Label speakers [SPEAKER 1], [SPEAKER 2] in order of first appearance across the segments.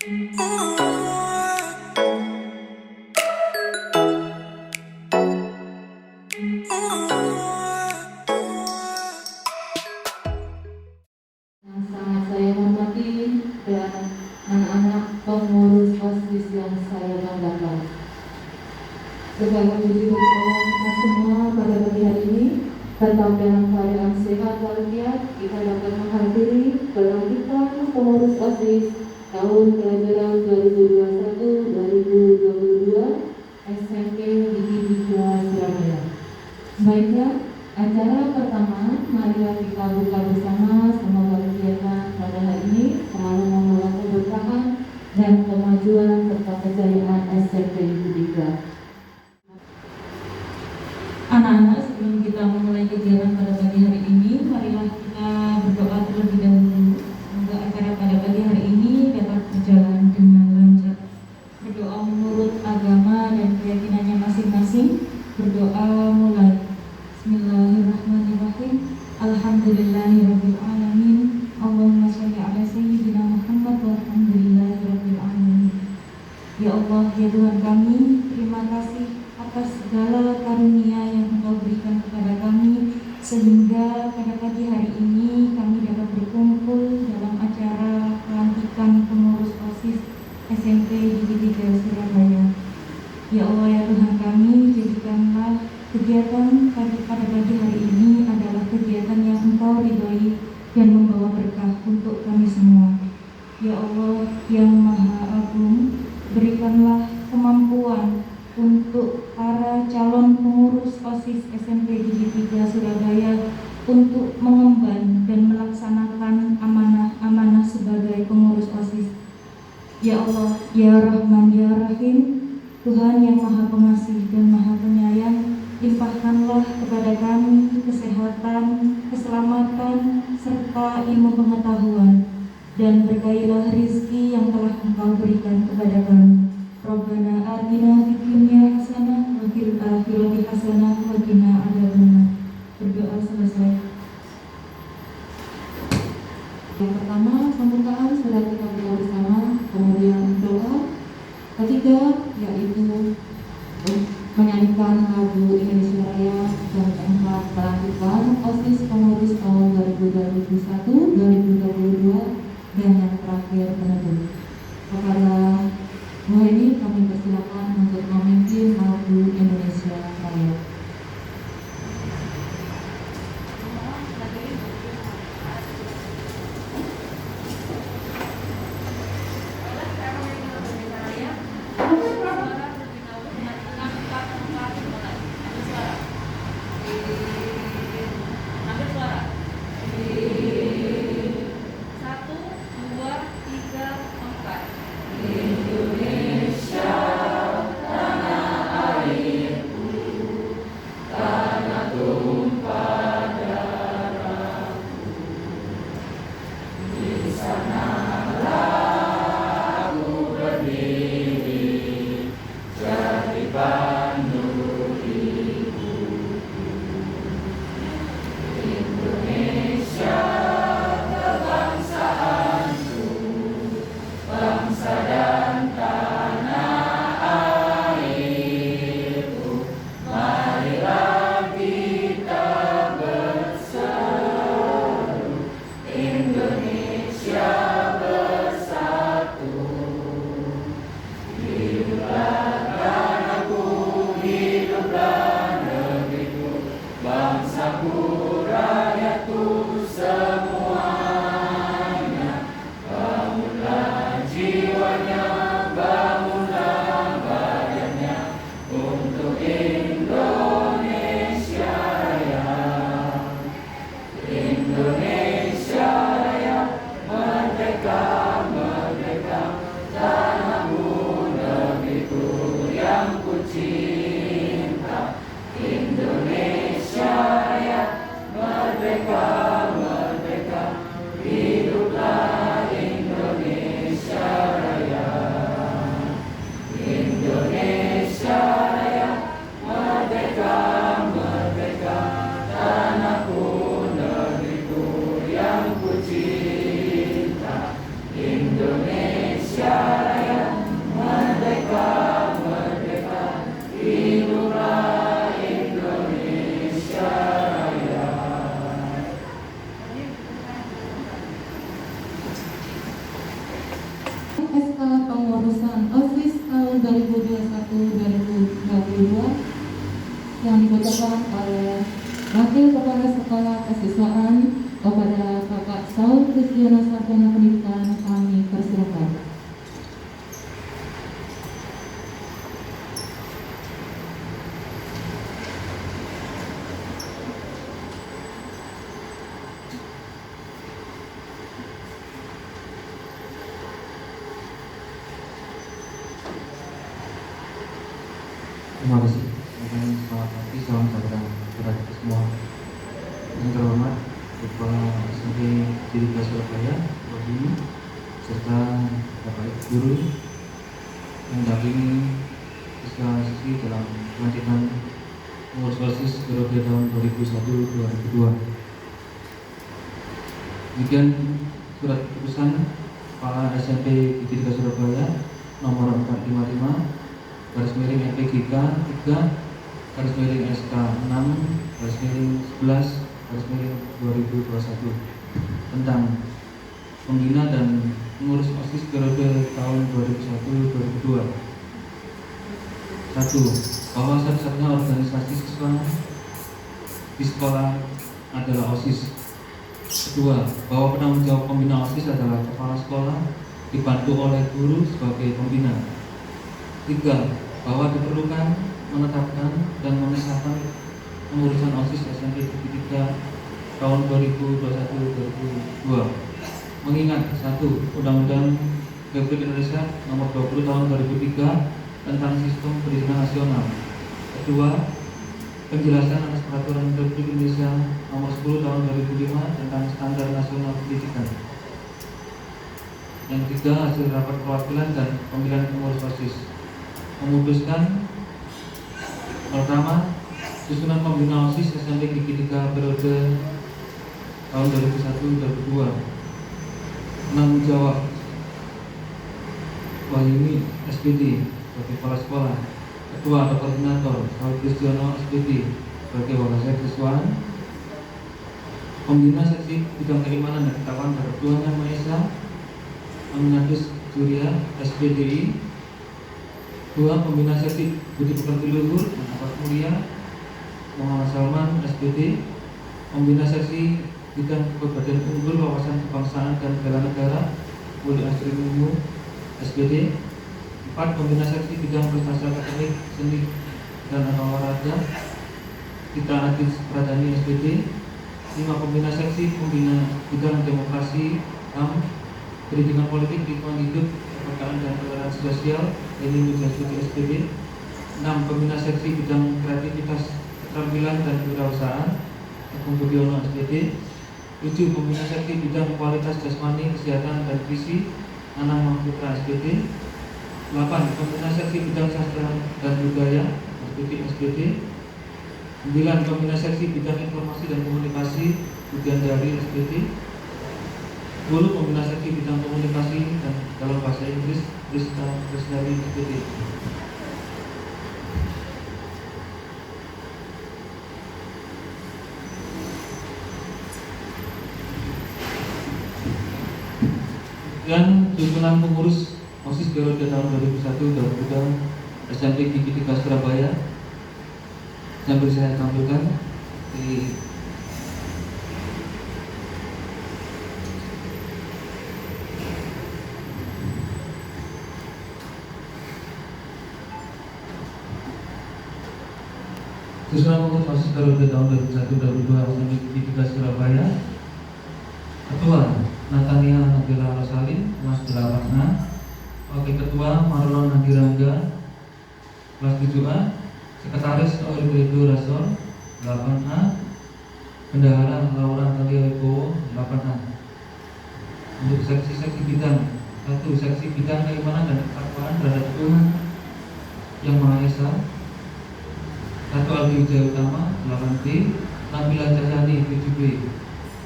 [SPEAKER 1] Sangat saya hormati dan anak-anak pengurus OSIS yang saya banggakan. Segala puji bersyukur kita semua pada pagi hari ini tetap dalam keadaan sehat walafiat kita dapat menghadiri pelantikan pengurus OSIS tahun pelajaran 2021-2022 SMP Negeri 3 Surabaya. Baiklah, acara pertama marilah kita buka bersama. Semoga kegiatan pada hari ini selalu membawa keberkahan dan kemajuan serta kejayaan SMP Negeri 3. Anak-anak, sebelum kita memulai kegiatan pada pagi hari ini, marilah kita berdoa terlebih dahulu. Semoga acara pada pagi hari ini dapat berjalan dengan lancar. Berdoa menurut agama dan keyakinannya masing-masing. Berdoa mulai. Bismillahirrahmanirrahim. Alhamdulillahirabbil alamin. Allahumma shalli ala sayyidina Muhammad walhamdulillahirabbil alamin. Ya Allah, ya Tuhan kami, terima kasih atas segala karunia yang Engkau berikan kepada kami sehingga pada pagi hari ini kami dapat berkumpul dalam acara pelantikan pengurus OSIS SMP Negeri 3 Surabaya. Ya Allah, ya Tuhan kami, jadikanlah kegiatan pada pagi hari ini adalah kegiatan yang Engkau ridhoi dan membawa berkah untuk kami semua. Ya Allah yang Maha Agung, berikanlah kemampuan untuk para calon pengurus OSIS SMP Negeri 3 Surabaya untuk mengemban dan melaksanakan amanah-amanah sebagai pengurus OSIS. Ya Allah, ya Rahman, ya Rahim, Tuhan yang Maha Pengasih dan Maha Penyayang, limpahkanlah kepada kami kesehatan, keselamatan, serta ilmu pengetahuan, dan berkailah rizki yang telah Engkau berikan kepada kami. Rabbana atina fid dunya hasanah wa fil akhirati hasanah wa qina adzabannar. Berdoa selesai. Yang pertama, pembukaan sudah kita berdoa bersama, kemudian doa. Ketiga, yaitu menyanyikan lagu Indonesia Raya dan keempat pelantikan OSIS pengurus tahun 2021-2022 dan yang terakhir penutup. Kepada mulai ini kami persilakan untuk memimpin lagu Indonesia Raya.
[SPEAKER 2] SK pengurusan OSIS tahun 2021-2022 yang dibacakan oleh Wakil Kepala Sekolah Kesiswaan kepada Bapak Saul Kristiono Sarjana Pendidikan, kami persilakan.
[SPEAKER 3] Terima kasih. Selamat pagi, salam sejahtera kepada kita semua. Yang terhormat Kepala SMP Tirika Surabaya, Wahyu, serta Bapak Ibu Guru yang mendampingi siswa-siswi dalam pelantikan pengurus OSIS periode tahun 2001-2002. Demikian surat keputusan Kepala SMP Tirika Surabaya nomor 455 garis miring LPGK 3 garis miring SK 6 garis miring 11 garis miring 2021 tentang pembina dan pengurus OSIS periode tahun 2001-2002. 1. Bahwa satu-satunya organisasi siswa di sekolah adalah OSIS. 2. Bahwa penanggung jawab pembina OSIS adalah kepala sekolah dibantu oleh guru sebagai pembina. 3. Bahwa diperlukan menetapkan dan mengesahkan pengurusan OSIS SMP Negeri 3 tahun 2021-2002. Mengingat 1. Undang-Undang Republik Indonesia Nomor 20 Tahun 2003 tentang Sistem Pendidikan Nasional. 2. Penjelasan atas Peraturan Republik Indonesia Nomor 10 Tahun 2005 tentang Standar Nasional Pendidikan. Yang 3. Hasil rapat perwakilan dan pemilihan pengurus OSIS memutuskan pertama, susunan pembina OSIS SMP Negeri 3 periode tahun 2001-2002. Penanggung jawab Wahyuni SPD sebagai kepala sekolah. Ketua atau koordinator Saul Kristiono SPD sebagai wakil siswaan. Pembina seksi bidang keimanan dan ketakwaan terhadap Tuhan Yang Maha Esa Aminatus Juria SPDI. 2. Pembina seksi Budi Pekerti Luhur dan Akhlak Mulia Muhammad Salman SPD. Pembina seksi bidang kepribadian unggul wawasan kebangsaan dan bela negara Budi Astri Mumu SPD. 4. Pembina seksi bidang prestasi akademik seni dan olahraga Gita Adis Pradani SPD. 5. Pembina seksi pembina bidang demokrasi, HAM, pendidikan politik, lingkungan hidup, kepekaan dan toleransi sosial ini Mujahidi SPD. 6. Pembina seksi bidang kreativitas, keterampilan dan kewirausahaan Agung Budiono SPD. 7. Pembina seksi bidang kualitas jasmani, kesehatan dan gizi Anang Mahputra SPD. 8. Pembina seksi bidang sastra dan budaya SPD. 9. Pembina seksi bidang informasi dan komunikasi Budiandari SPD. 10. Pembina seksi bidang komunikasi dan dalam bahasa Inggris Rizka Krisnari SPD. Dan susunan pengurus OSIS periode tahun 2001-2002 SMP Negeri 3 Surabaya yang bisa saya tampilkan di susunan pengurus OSIS periode tahun 2001-2002 SMP Negeri 3 Surabaya. Ketua Natania Nabila Rosalin kelas 8A. Wakil Ketua Marlon Nadirangga kelas 7A. Sekretaris Auribedo Rasol 8A. Bendahara Laura Talia Wibowo 8A. Untuk seksi-seksi bidang. 1. Seksi bidang keimanan dan ketakwaan terhadap Tuhan Yang Maha Esa. 1. Aldi Wijaya Utama 8B. Nabila Cahyani 7B.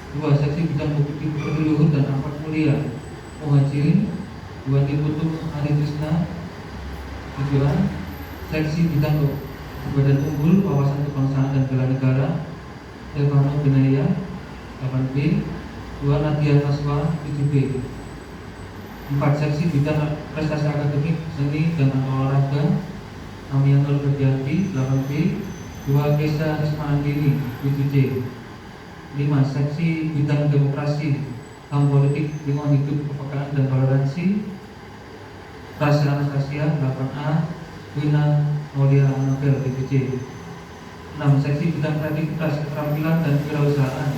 [SPEAKER 3] 2. Seksi bidang bukti pekerti luhur dan akhlak mulia Muhajirin 2. Diputu Hari Krishna 7A. Seksi bidang kepribadian unggul wawasan kebangsaan dan bela negara Stefano Benaya 8B. 2. Nadia Taswa 7B. 4 seksi bidang prestasi akademik, seni, dan olahraga Amianul Berdianti 8B. 2 Kesa Rismandini 7C. 5 seksi bidang demokrasi, HAM politik, lingkungan hidup, kepekaan, dan toleransi Rasya Anastasia 8A. Wina Maulia Anabel 7C. 6 seksi bidang kreativitas, keterampilan, dan kewirausahaan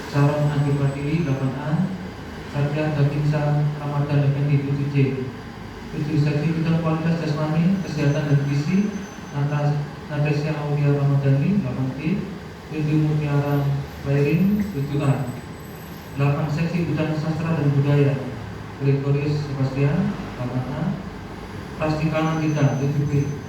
[SPEAKER 3] Saron Andi Pratili 8A. Satya Dakinsa Ramadan Effendi 7C. 7 seksi bidang kualitas jasmani, kesehatan, dan gizi Natasha Aulia Ramadhani 8B. 7 Mutiara Lairin 7A. 8 seksi bidang sastra dan budaya Gregorius Sebastian 8A. Prastika Nandita 7B.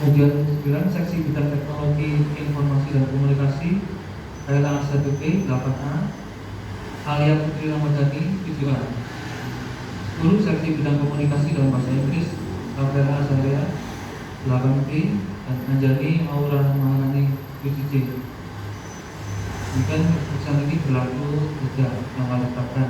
[SPEAKER 3] Kemudian 9 seksi bidang teknologi informasi dan komunikasi Kaila 1B 8A. Alia Putri Ramadhani 7A. 10 seksi bidang komunikasi dalam bahasa Inggris Rafaela Azalea 8B dan Anjani Aura Maharani 7C. Demikian keputusan ini berlaku sejak tanggal ditetapkan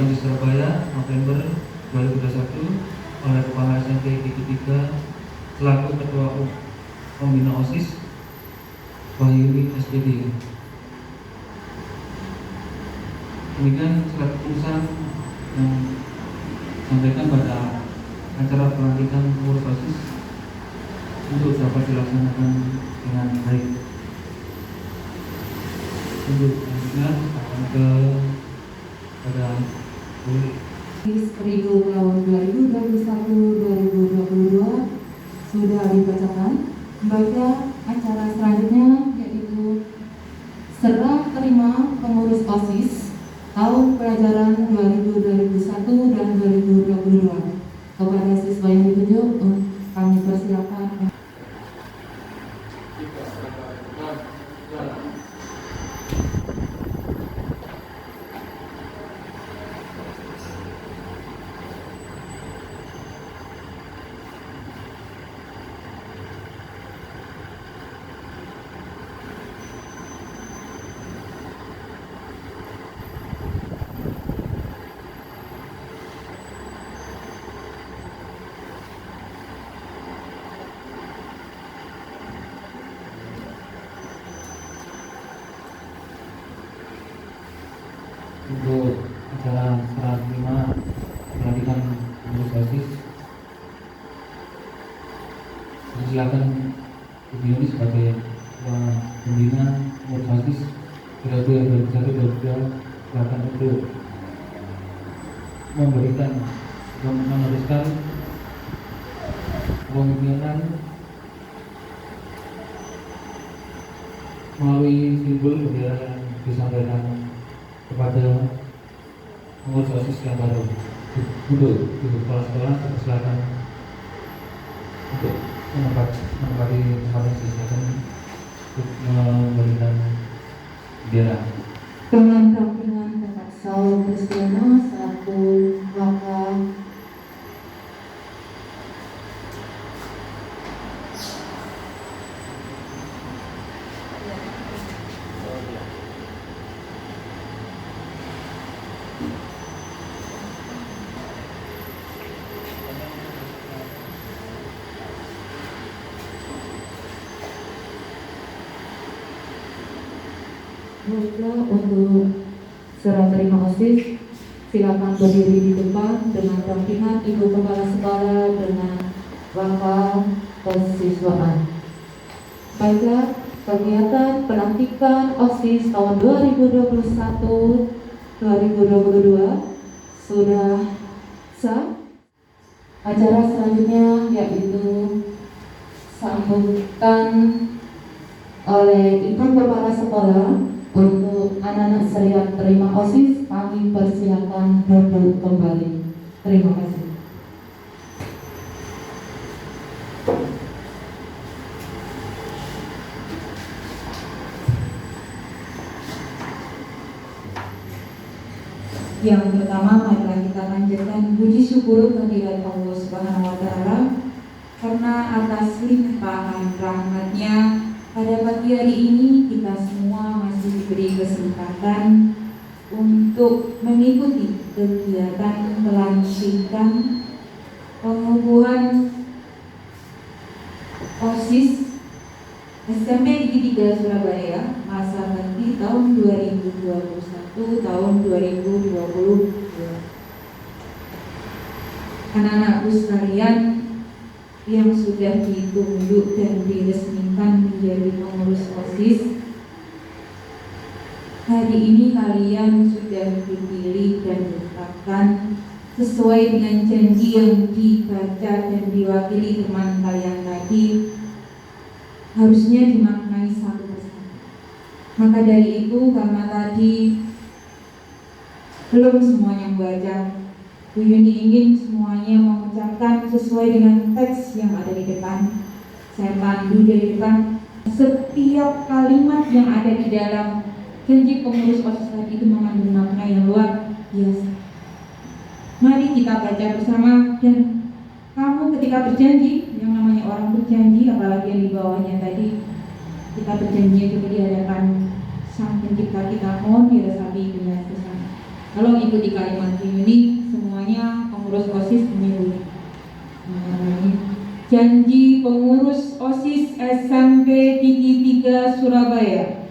[SPEAKER 3] di Surabaya November 2021 oleh Kepala SMP Gigi 3 selaku Ketua Pembina OSIS Wahyuni SPD. Demikian surat keputusan yang disampaikan pada acara pelantikan pengurus OSIS untuk dapat dilaksanakan dengan baik. Untuk selanjutnya akan pada
[SPEAKER 2] Periode tahun 2021-2022 sudah dibacakan. Baca acara selanjutnya yaitu serah terima pengurus OSIS tahun pelajaran 2021 dan 2022. Kepada siswa yang ditunjuk, kami persilakan.
[SPEAKER 3] Untuk acara serah terima pelantikan pengurus OSIS, silakan Ibu Yuni sebagai Ketua Pembina pengurus OSIS periode 2021-2022 silakan untuk meneruskan pemimpinan melalui simbol bendera yang disampaikan kepada pengurus OSIS yang baru. Untuk kepala sekolah silakan untuk menempati tempat yang disediakan untuk memberikan bendera.
[SPEAKER 2] Dengan dampingan Bapak Saul Kristiana selaku wakil untuk serah terima OSIS, silakan berdiri di depan dengan dampingan Ibu Kepala Sekolah dengan wakil kesiswaan. Baiklah, kegiatan pelantikan OSIS tahun 2021-2022 sudah sah. Acara selanjutnya yaitu sambutan oleh Ibu Kepala Sekolah. Untuk anak-anak serah terima OSIS, kami persilakan duduk kembali. Terima kasih.
[SPEAKER 1] Yang pertama, marilah kita panjatkan puji syukur kehadirat Allah Subhanahu wa Ta'ala. karena atas limpahan rahmat-Nya pada pagi hari ini kita semua masih diberi kesempatan untuk mengikuti kegiatan pelantikan pengukuhan OSIS SMP Negeri 3 Surabaya masa bakti tahun 2021 tahun 2022. Anak-anakku sekalian yang sudah ditunjuk dan diresmikan menjadi pengurus OSIS, hari ini kalian sudah dipilih dan ditetapkan sesuai dengan janji yang dibaca dan diwakili teman kalian tadi, harusnya dimaknai satu persatu. Maka dari itu, karena tadi belum semuanya membaca, Bu Yuni ingin semuanya mengucapkan sesuai dengan teks yang ada di depan. Saya pandu dari depan. Setiap kalimat yang ada di dalam janji pengurus OSIS tadi itu mengandung makna yang luar biasa. Mari kita baca bersama, dan kamu ketika berjanji, yang namanya orang berjanji, apalagi yang di bawahnya tadi, kita berjanji juga di hadapan Sang Pencipta kita, mohon diresapi dengan bersama. Kalau mengikuti kalimat ini, semuanya pengurus OSIS menyebut janji pengurus OSIS SMP Negeri 3 Surabaya.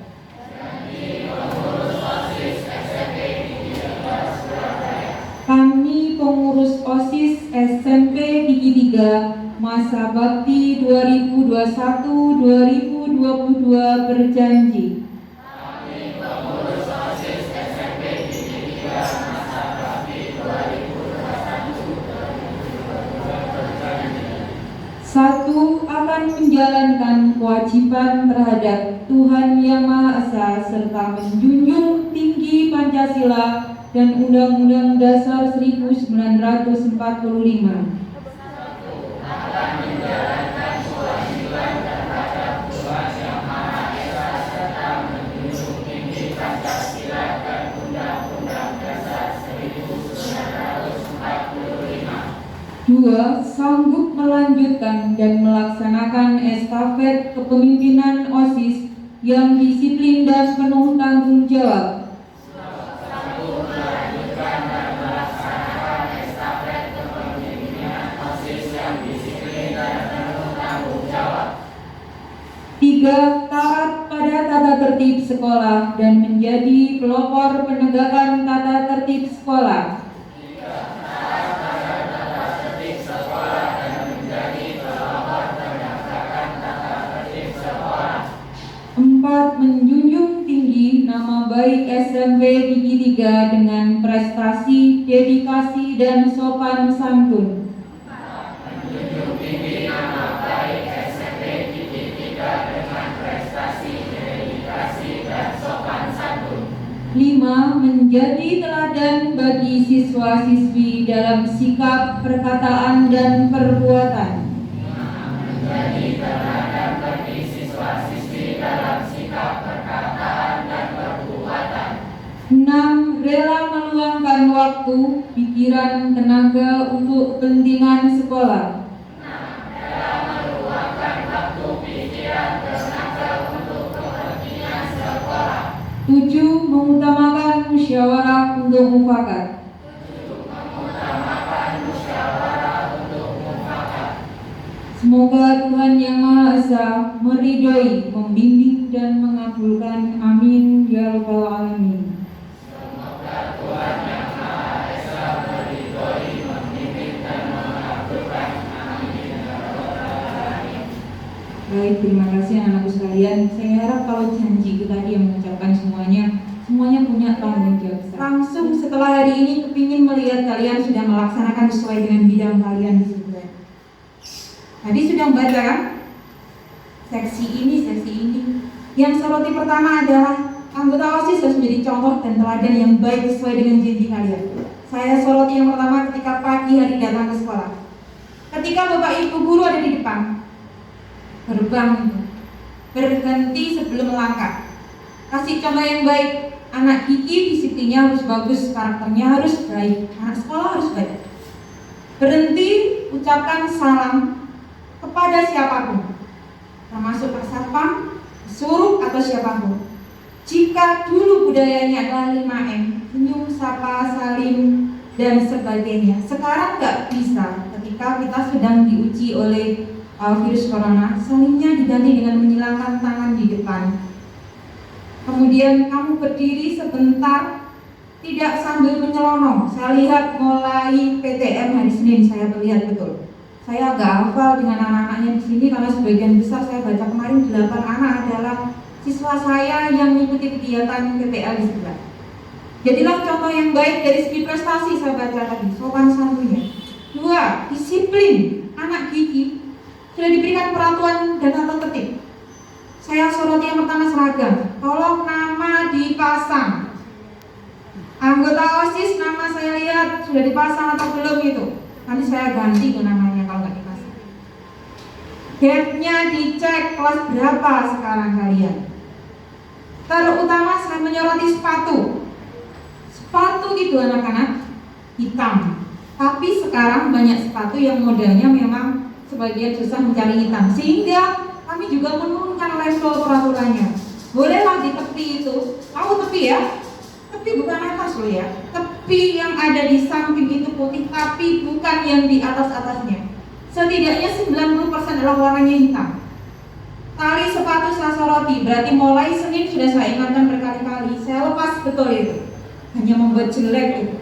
[SPEAKER 1] Kami pengurus OSIS SMP Negeri 3 masa bakti 2021-2022 berjanji. Satu, akan menjalankan kewajiban terhadap Tuhan Yang Maha Esa serta menjunjung tinggi Pancasila dan Undang-Undang Dasar 1945. Dua, sanggup melanjutkan dan melaksanakan estafet kepemimpinan OSIS yang disiplin dan penuh tanggung jawab. Tiga, taat pada tata tertib sekolah dan menjadi pelopor penegakan tata tertib sekolah. 4. Menjunjung tinggi nama baik SMP Negeri 3 dengan prestasi, dedikasi, dan sopan santun.
[SPEAKER 4] menjunjung tinggi nama baik SMP Negeri 3 dengan prestasi, dedikasi, dan sopan santun.
[SPEAKER 1] 5. Menjadi teladan bagi siswa-siswi dalam sikap, perkataan, dan perbuatan.
[SPEAKER 4] Menjadi teladan bagi siswa-siswi dalam sikap, perkataan, dan perbuatan.
[SPEAKER 1] 6. Rela meluangkan waktu, pikiran, tenaga untuk kepentingan sekolah.
[SPEAKER 4] 6. Rela meluangkan waktu, pikiran, tenaga untuk kepentingan sekolah.
[SPEAKER 1] 7. Mengutamakan musyawarah untuk mufakat.
[SPEAKER 4] 7. Mengutamakan musyawarah untuk mufakat.
[SPEAKER 1] Semoga Tuhan Yang Maha Esa meridhoi, membimbing, dan mengabulkan. Amin ya rabbal alamin.
[SPEAKER 4] Semoga Tuhan Yang Maha Esa meridhoi, membimbing, dan mengabulkan. Amin ya rabbal alamin.
[SPEAKER 1] Baik, terima kasih anak-anakku sekalian. Saya harap kalau janji itu tadi yang mengucapkan semuanya punya tanggung jawab. Langsung setelah hari ini kepingin melihat kalian sudah melaksanakan sesuai dengan bidang kalian di situ. Tadi sudah membaca kan? Seksi ini. Yang soroti pertama adalah anggota OSIS harus menjadi contoh dan teladan yang baik sesuai dengan janji kalian. Saya soroti yang pertama ketika pagi hari datang ke sekolah. Ketika Bapak Ibu guru ada di depan, berhenti sebelum melangkah. Kasih contoh yang baik. Anak gigi disiplinnya harus bagus, karakternya harus baik, anak sekolah harus baik. Berhenti, ucapkan salam.
[SPEAKER 5] kepada siapapun, termasuk Pak Satpam, suruh atau siapapun. Jika dulu budayanya adalah 5M, senyum, sapa, salim, dan sebagainya, sekarang nggak bisa. Ketika kita sedang diuji oleh virus corona, salimnya diganti dengan menyilangkan tangan di depan. Kemudian kamu berdiri sebentar, tidak sambil menyelonong. Saya lihat mulai PTM hari Senin, saya melihat betul. Saya agak hafal dengan anak-anaknya di sini karena sebagian besar saya baca kemarin 8 anak adalah siswa saya yang mengikuti kegiatan PPL di sebelah. Jadilah contoh yang baik dari segi prestasi, saya baca tadi, sopan santunnya. 2, disiplin. Anak gigi sudah diberikan peraturan dan tata tertib. Saya soroti yang pertama seragam. Tolong nama dipasang. Anggota OSIS nama saya lihat sudah dipasang atau belum itu. Nanti saya ganti ke namanya kalau nggak dipasang. Gapnya dicek kelas berapa sekarang kalian. Terutama saya menyoroti sepatu. Sepatu itu anak-anak hitam. Tapi sekarang banyak sepatu yang modelnya memang sebagian susah mencari hitam. Sehingga kami juga menurunkan level peraturannya. Bolehlah di tepi itu. Tahu tepi ya? Tepi bukan atas loh ya. Tepi yang ada di samping itu putih, tapi bukan yang di atas-atasnya. Setidaknya 90% adalah warnanya hitam. Tali sepatu saya soroti, berarti mulai Senin sudah saya ingatkan berkali-kali. Saya lepas betul itu. Hanya membuat jelek itu.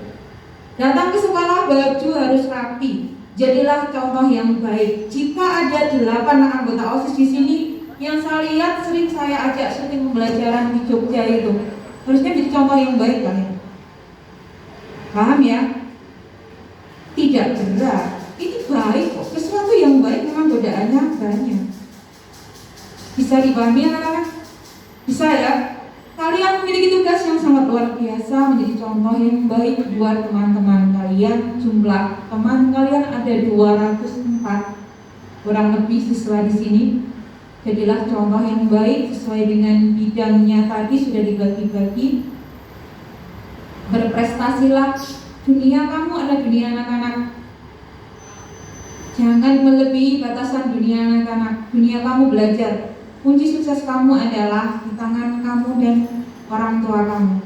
[SPEAKER 5] Datang ke sekolah baju harus rapi. Jadilah contoh yang baik. Jika ada 8 anggota OSIS di sini, yang saya lihat sering saya ajak syuting pembelajaran di Jogja itu, harusnya jadi contoh yang baik kan ya? Paham ya? Tidak berat. Ini baik kok. Sesuatu yang baik memang godaannya banyak. Bisa dipahami anak-anak? Bisa ya? Kalian memiliki tugas yang sangat luar biasa, menjadi contoh yang baik buat teman-teman kalian. Jumlah teman kalian ada 204 kurang lebih siswa di sini. Jadilah contoh yang baik sesuai dengan bidangnya tadi sudah dibagi-bagi. Berprestasilah. Dunia kamu adalah dunia anak-anak. Jangan melebihi batasan dunia anak-anak. Dunia kamu belajar. Kunci sukses kamu adalah di tangan kamu dan orang tua kamu.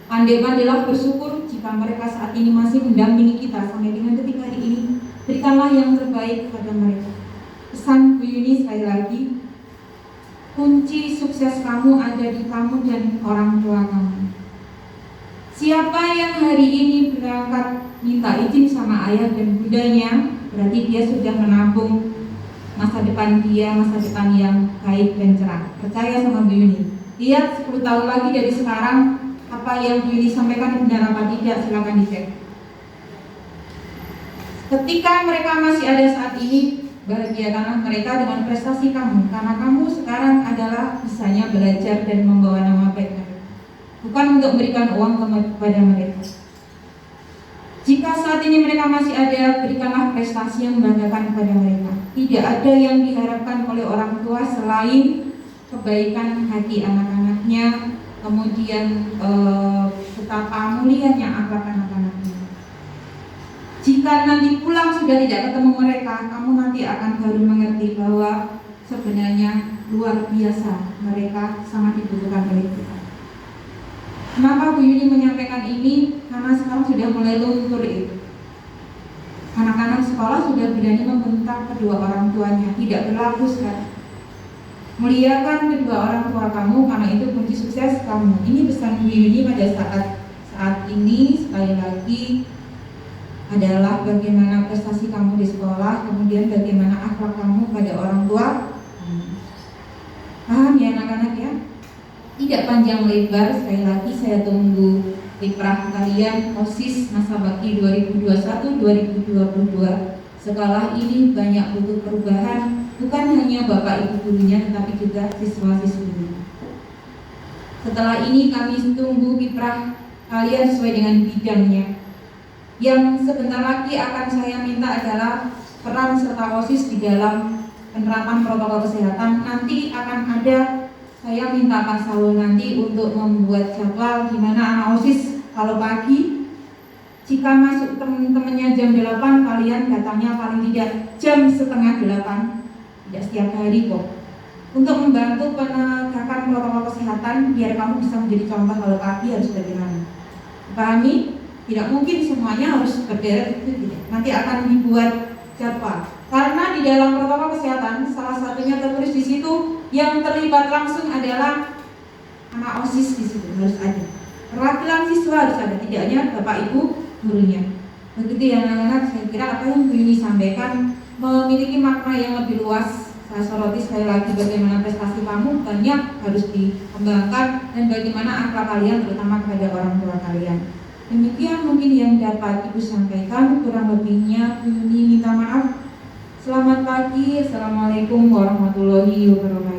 [SPEAKER 5] Pandai-pandailah bersyukur jika mereka saat ini masih mendampingi kita sampai dengan detik hari ini. Berikanlah yang terbaik kepada mereka. Pesan Bu Yuni sekali lagi, kunci sukses kamu ada di kamu dan orang tua kamu. Siapa yang hari ini berangkat minta izin sama ayah dan bundanya, berarti dia sudah menabung masa depan dia, masa depan yang baik dan cerah. Percaya sama Bu Yuni. Lihat 10 tahun lagi dari sekarang, apa yang Bu Yuni sampaikan benar apa tidak, silakan dicek. Ketika mereka masih ada saat ini, bahagiakanlah mereka dengan prestasi kamu, karena kamu sekarang adalah bisanya belajar dan membawa nama baik mereka, bukan untuk memberikan uang kepada mereka. Jika saat ini mereka masih ada, berikanlah prestasi yang membanggakan kepada mereka. Tidak ada yang diharapkan oleh orang tua selain kebaikan hati anak-anaknya, kemudian betapa mulianya akhlak anak-anaknya. Jika nanti pulang sudah tidak ketemu mereka, kamu nanti akan baru mengerti bahwa sebenarnya luar biasa mereka sangat dibutuhkan oleh kita. Kenapa Bu Yuni menyampaikan ini? Karena sekarang sudah mulai luntur itu. Anak-anak sekolah sudah berani membentak kedua orang tuanya, tidak berlaku sekarang. Muliakan kedua orang tua kamu, karena itu kunci sukses kamu. Ini pesan Bu Yuni pada saat ini. Sekali lagi adalah bagaimana prestasi kamu di sekolah, kemudian bagaimana akhlak kamu pada orang tua. Paham ya anak-anak ya? Tidak panjang lebar, sekali lagi saya tunggu kiprah kalian OSIS masa bakti 2021-2022. Sekolah ini banyak butuh perubahan, bukan hanya bapak ibu gurunya, tetapi juga siswa-siswinya. Setelah ini kami tunggu kiprah kalian sesuai dengan bidangnya. Yang sebentar lagi akan saya minta adalah peran serta OSIS di dalam penerapan protokol kesehatan. Nanti akan ada, saya minta Pak Saul nanti untuk membuat jadwal di mana anak OSIS kalau pagi, jika masuk teman-temannya jam 8, kalian datangnya paling tidak jam setengah 8. tidak setiap hari kok. Untuk membantu penegakan protokol kesehatan biar kamu bisa menjadi contoh kalau pagi harus bagaimana. Pahami? Tidak mungkin semuanya harus berderet itu tidak. Nanti akan dibuat jadwal. Karena di dalam protokol kesehatan salah satunya tertulis di situ yang terlibat langsung adalah anak OSIS di situ harus ada. Perwakilan siswa harus ada, tidak hanya Bapak Ibu gurunya. Begitu ya anak-anak, saya kira apa yang Bu Yuni sampaikan memiliki makna yang lebih luas. Saya soroti sekali lagi bagaimana prestasi kamu banyak harus dikembangkan dan bagaimana akhlak kalian terutama kepada orang tua kalian. Demikian mungkin yang dapat Ibu sampaikan, kurang lebihnya Bu Yuni minta maaf. Selamat pagi, Assalamualaikum warahmatullahi wabarakatuh.